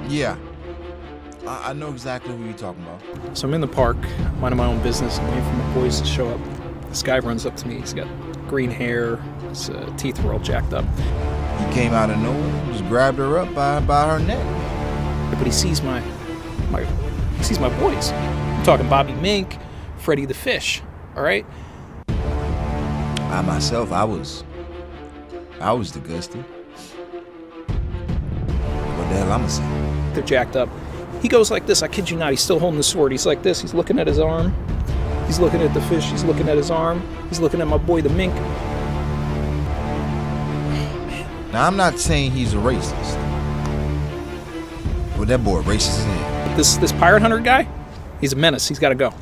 Yeah, I know exactly who you're talking about. So I'm in the park, minding my own business, and waiting for my boys to show up. This guy runs up to me. He's got green hair, his teeth were all jacked up. He came out of nowhere, just grabbed her up by her neck. But he sees my boys. I'm talking Bobby Mink, Freddie the Fish, all right? I myself, I was the Gusty. What the hell I'ma say? They're jacked up. He goes like this, I kid you not, he's still holding the sword. He's like this, he's looking at his arm. He's looking at the fish, he's looking at his arm. He's looking at my boy the mink. Now, I'm not saying he's a racist. But that boy racist as hell. This pirate hunter guy, he's a menace, he's gotta go.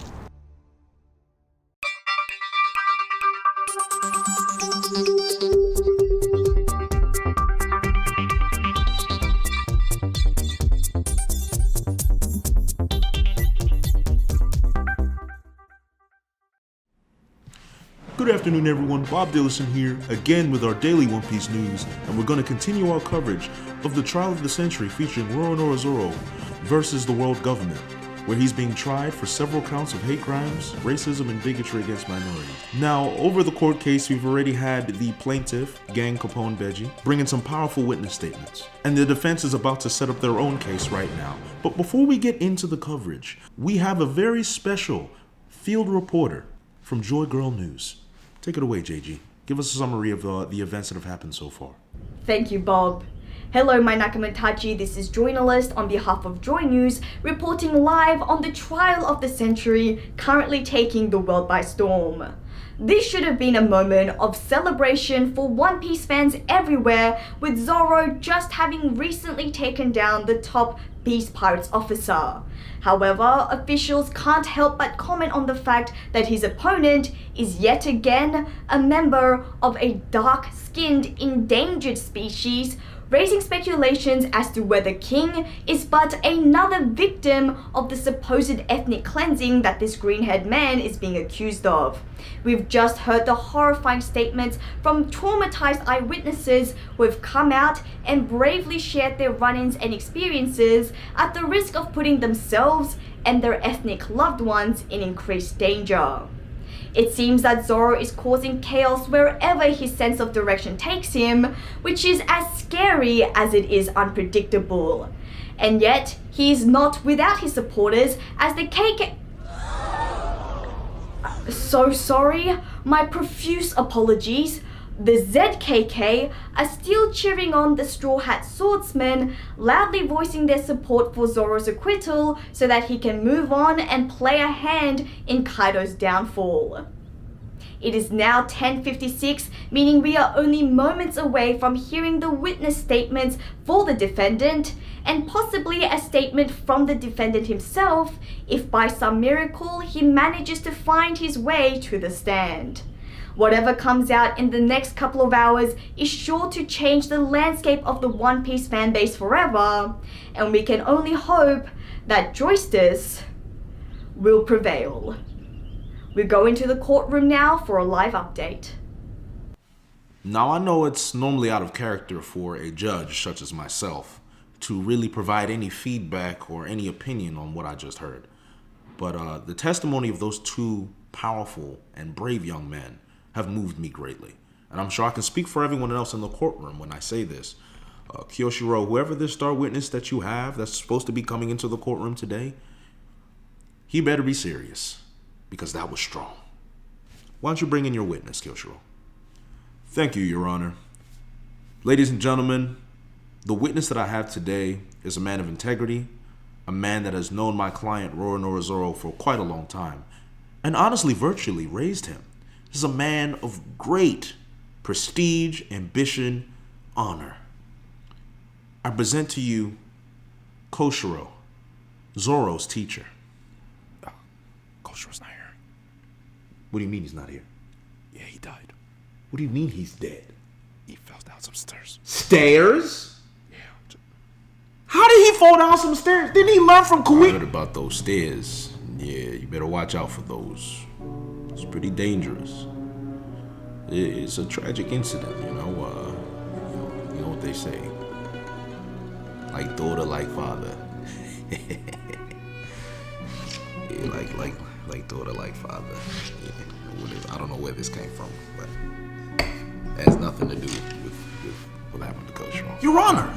Good afternoon, everyone. Bob Dillison here, again with our daily One Piece news, and we're going to continue our coverage of the trial of the century featuring Roronoa Zoro versus the world government, where he's being tried for several counts of hate crimes, racism, and bigotry against minorities. Now, over the court case, we've already had the plaintiff, Gang Capone Beji, bring in some powerful witness statements, and the defense is about to set up their own case right now. But before we get into the coverage, we have a very special field reporter from Joy Girl News. Take it away, JG. Give us a summary of the events that have happened so far. Thank you, Bob. Hello, my Nakamatachi. This is Journalist on behalf of Joy News, reporting live on the trial of the century, currently taking the world by storm. This should have been a moment of celebration for One Piece fans everywhere, with Zoro just having recently taken down the top Beast Pirates officer. However, officials can't help but comment on the fact that his opponent is yet again a member of a dark-skinned endangered species, raising speculations as to whether King is but another victim of the supposed ethnic cleansing that this green-haired man is being accused of. We've just heard the horrifying statements from traumatized eyewitnesses who have come out and bravely shared their run-ins and experiences at the risk of putting themselves and their ethnic loved ones in increased danger. It seems that Zoro is causing chaos wherever his sense of direction takes him, which is as scary as it is unpredictable. And yet, he is not without his supporters, as the KK... So sorry, my profuse apologies. The ZKK are still cheering on the Straw Hat Swordsman, loudly voicing their support for Zoro's acquittal so that he can move on and play a hand in Kaido's downfall. It is now 10:56, meaning we are only moments away from hearing the witness statements for the defendant, and possibly a statement from the defendant himself, if by some miracle he manages to find his way to the stand. Whatever comes out in the next couple of hours is sure to change the landscape of the One Piece fanbase forever, and we can only hope that justice will prevail. We go into the courtroom now for a live update. Now, I know it's normally out of character for a judge such as myself to really provide any feedback or any opinion on what I just heard. But the testimony of those two powerful and brave young men have moved me greatly. And I'm sure I can speak for everyone else in the courtroom when I say this. Kyoshiro, whoever this star witness that you have that's supposed to be coming into the courtroom today, he better be serious, because that was strong. Why don't you bring in your witness, Kyoshiro? Thank you, Your Honor. Ladies and gentlemen, the witness that I have today is a man of integrity, a man that has known my client Roronoa Zoro for quite a long time, and honestly virtually raised him. This is a man of great prestige, ambition, honor. I present to you Koshiro, Zoro's teacher. Koshiro's not here. What do you mean he's not here? Yeah, he died. What do you mean he's dead? He fell down some stairs. Stairs? Yeah. How did he fall down some stairs? Didn't he learn from I Kui? heard about those stairs. Yeah, you better watch out for those. It's pretty dangerous. It's a tragic incident, you know what they say. Like daughter, like father. Yeah, like daughter, like father. Yeah. I don't know where this came from, but it has nothing to do with what happened to Coach Strong. Your Honor,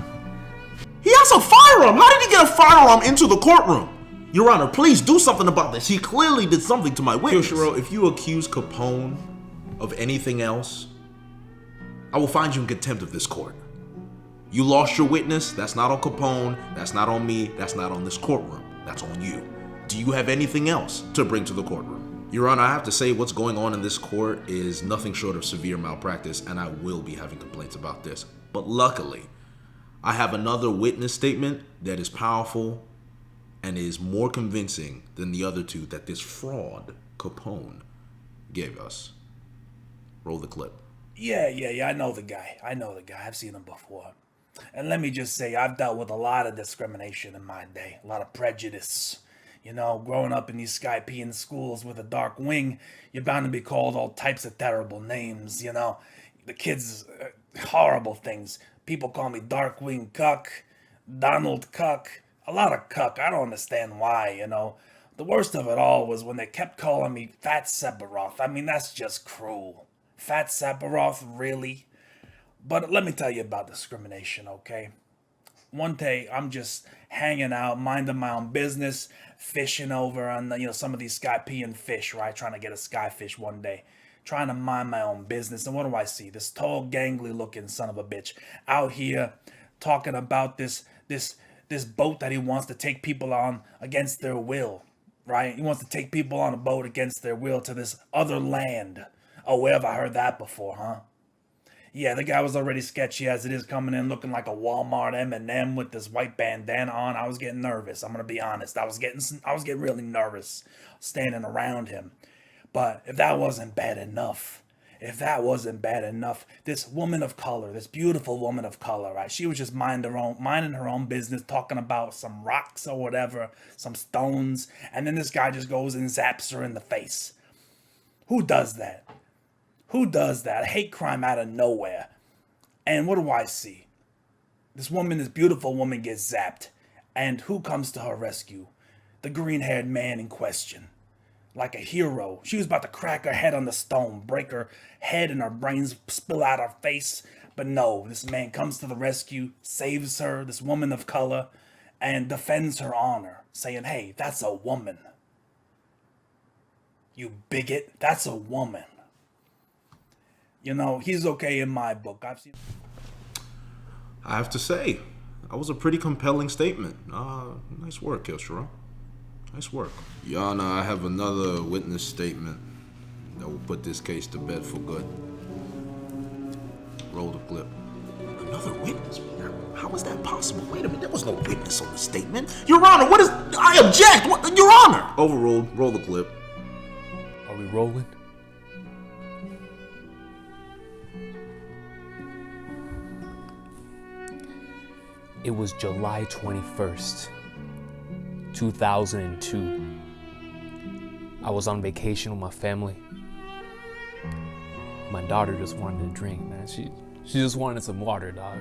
he has a firearm. How did he get a firearm into the courtroom? Your Honor, please do something about this. He clearly did something to my witness. Kyoshiro, if you accuse Capone of anything else, I will find you in contempt of this court. You lost your witness. That's not on Capone. That's not on me. That's not on this courtroom. That's on you. Do you have anything else to bring to the courtroom? Your Honor, I have to say what's going on in this court is nothing short of severe malpractice, and I will be having complaints about this. But luckily, I have another witness statement that is powerful and is more convincing than the other two that this fraud, Capone, gave us. Roll the clip. Yeah, I know the guy. I've seen him before. And let me just say, I've dealt with a lot of discrimination in my day, a lot of prejudice. You know, growing up in these SKIT schools with a dark wing, you're bound to be called all types of terrible names, you know. The kids, horrible things. People call me Dark Wing Cuck, Donald Cuck, a lot of cuck. I don't understand why, you know. The worst of it all was when they kept calling me Fat Sephiroth. I mean, that's just cruel. Fat Sephiroth, really? But let me tell you about discrimination, okay? One day, I'm just hanging out, minding my own business, fishing over on, some of these Skypean fish, right? Trying to get a skyfish one day. Trying to mind my own business. And what do I see? This tall, gangly looking son of a bitch out here talking about this boat that he wants to take people on against their will, right? He wants to take people on a boat against their will to this other land. Oh, where have I heard that before, huh? Yeah, the guy was already sketchy as it is, coming in looking like a Walmart M&M with this white bandana on. I was getting nervous. I'm gonna be honest. I was getting really nervous standing around him. But if that wasn't bad enough, this woman of color, this beautiful woman of color, right? She was just minding her own business, talking about some rocks or whatever, some stones, and then this guy just goes and zaps her in the face. Who does that? A hate crime out of nowhere. And what do I see? This beautiful woman gets zapped. And who comes to her rescue? The green-haired man in question. Like a hero. She was about to crack her head on the stone, break her head and her brains spill out her face. But no, this man comes to the rescue, saves her, this woman of color, and defends her honor, saying, hey, that's a woman. You bigot, that's a woman. You know, he's okay in my book. I have to say, that was a pretty compelling statement. Nice work, Kyoshiro. Nice work. Your Honor, I have another witness statement that will put this case to bed for good. Roll the clip. Another witness? How is that possible? Wait a minute, there was no witness on the statement. Your Honor, what is... I object! What, Your Honor! Overruled. Roll the clip. Are we rolling? It was July 21st, 2002. I was on vacation with my family. My daughter just wanted to drink, man. She just wanted some water, dog.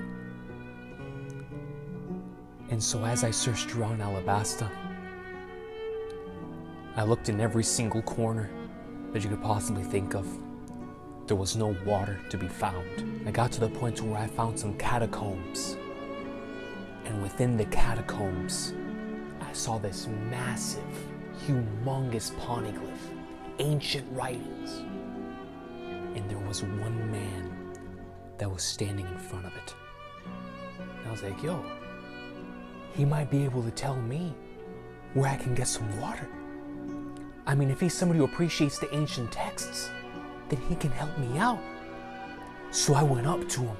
And so as I searched around Alabasta, I looked in every single corner that you could possibly think of. There was no water to be found. I got to the point where I found some catacombs. And within the catacombs, I saw this massive, humongous poneglyph, ancient writings. And there was one man that was standing in front of it. And I was like, yo, he might be able to tell me where I can get some water. I mean, if he's somebody who appreciates the ancient texts, then he can help me out. So I went up to him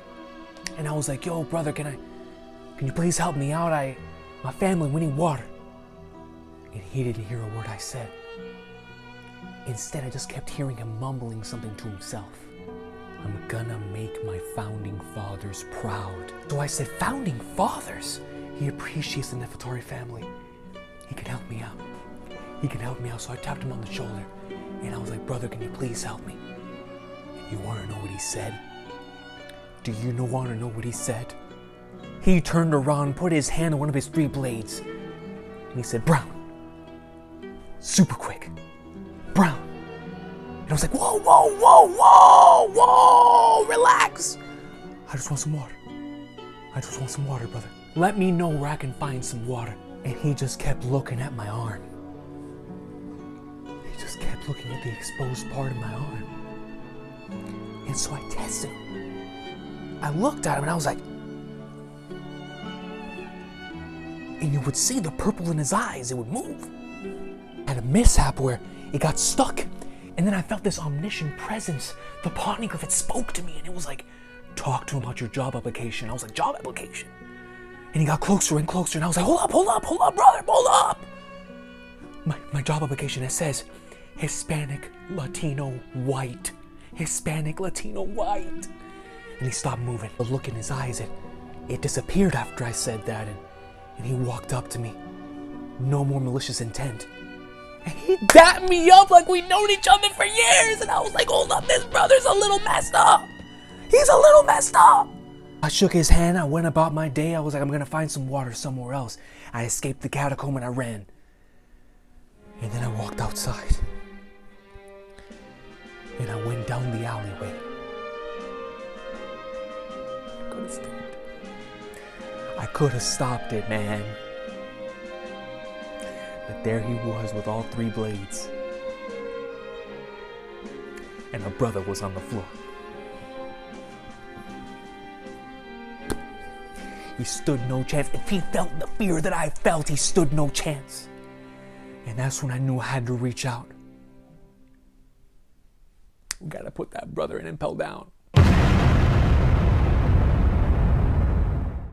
and I was like, yo, brother, can you please help me out? My family, we need water. And he didn't hear a word I said. Instead, I just kept hearing him mumbling something to himself. I'm gonna make my founding fathers proud. So I said, founding fathers? He appreciates the Nefertari family. He can help me out. So I tapped him on the shoulder and I was like, brother, can you please help me? And you wanna know what he said? Do you wanna know what he said? He turned around, put his hand on one of his 3 blades, and he said, "Brown." Super quick. "Brown." And I was like, "Whoa, whoa, whoa, whoa, whoa, relax. I just want some water. I just want some water, brother. Let me know where I can find some water." And he just kept looking at my arm. He just kept looking at the exposed part of my arm. And so I tested him. I looked at him and I was like, and you would see the purple in his eyes, it would move. I had a mishap where it got stuck. And then I felt this omniscient presence. The poneglyph, it spoke to me and it was like, "Talk to him about your job application." I was like, "Job application?" And he got closer and closer and I was like, hold up, brother, hold up. My job application, it says Hispanic, Latino, white. Hispanic, Latino, white. And he stopped moving. The look in his eyes, it disappeared after I said that. And he walked up to me. No more malicious intent. And he dapped me up like we'd known each other for years. And I was like, hold up, this brother's a little messed up. He's a little messed up. I shook his hand. I went about my day. I was like, I'm going to find some water somewhere else. I escaped the catacomb and I ran. And then I walked outside. And I went down the alleyway. I could have stopped it, man. But there he was with all 3 blades. And my brother was on the floor. He stood no chance. If he felt the fear that I felt, he stood no chance. And that's when I knew I had to reach out. We gotta put that brother in and impel down.